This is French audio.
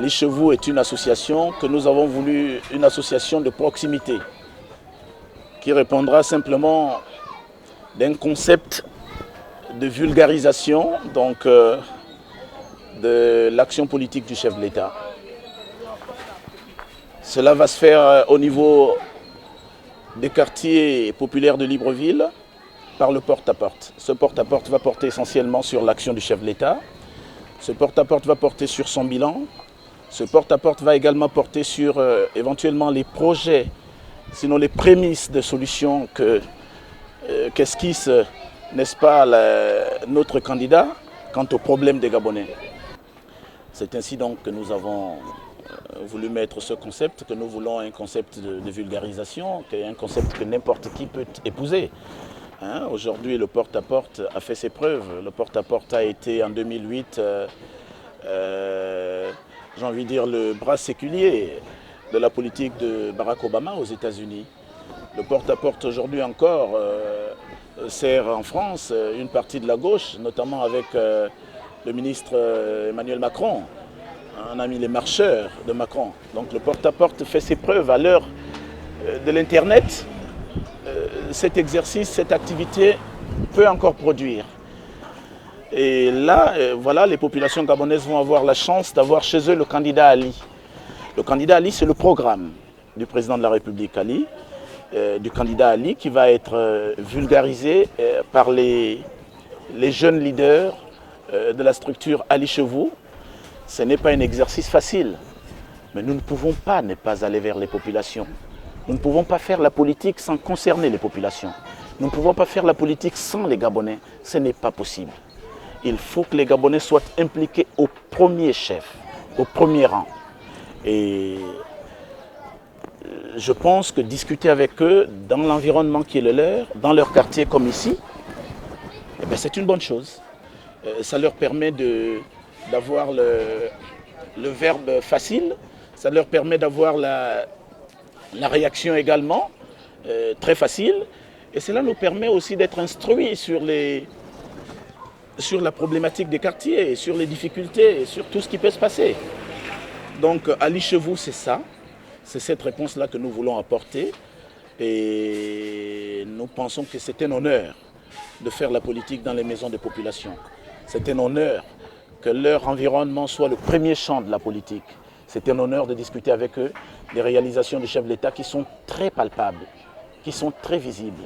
Ali Chez Vous est une association que nous avons voulu, une association de proximité, qui répondra simplement d'un concept de vulgarisation de l'action politique du chef de l'État. Cela va se faire au niveau des quartiers populaires de Libreville par le porte-à-porte. Ce porte-à-porte va porter essentiellement sur l'action du chef de l'État. Ce porte-à-porte va porter sur son bilan. Ce porte-à-porte va également porter sur éventuellement les projets, sinon les prémices de solutions qu'esquisse, n'est-ce pas, notre candidat quant aux problèmes des Gabonais. C'est ainsi donc que nous avons voulu mettre ce concept, que nous voulons un concept de vulgarisation, qui est un concept que n'importe qui peut épouser. Aujourd'hui, le porte-à-porte a fait ses preuves. Le porte-à-porte a été en 2008, j'ai envie de dire, le bras séculier de la politique de Barack Obama aux États-Unis. Le porte-à-porte aujourd'hui encore sert en France une partie de la gauche, notamment avec le ministre Emmanuel Macron. On a mis les marcheurs de Macron. Donc le porte-à-porte fait ses preuves à l'heure de l'Internet. Cet exercice, cette activité peut encore produire. Et là, voilà, les populations gabonaises vont avoir la chance d'avoir chez eux le candidat Ali. Le candidat Ali, c'est le programme du président de la République Ali, du candidat Ali qui va être vulgarisé par les jeunes leaders de la structure Ali Chez Vous. Ce n'est pas un exercice facile, mais nous ne pouvons pas ne pas aller vers les populations. Nous ne pouvons pas faire la politique sans concerner les populations. Nous ne pouvons pas faire la politique sans les Gabonais. Ce n'est pas possible. Il faut que les Gabonais soient impliqués au premier chef, au premier rang. Et je pense que discuter avec eux dans l'environnement qui est le leur, dans leur quartier comme ici, eh c'est une bonne chose. Ça leur permet d'avoir le verbe facile, ça leur permet d'avoir la réaction également, très facile, et cela nous permet aussi d'être instruits sur la problématique des quartiers, sur les difficultés, et sur tout ce qui peut se passer. Donc Ali Chez Vous, c'est ça, c'est cette réponse-là que nous voulons apporter, et nous pensons que c'est un honneur de faire la politique dans les maisons des populations. C'est un honneur que leur environnement soit le premier champ de la politique. C'est un honneur de discuter avec eux des réalisations du chef de l'État qui sont très palpables, qui sont très visibles.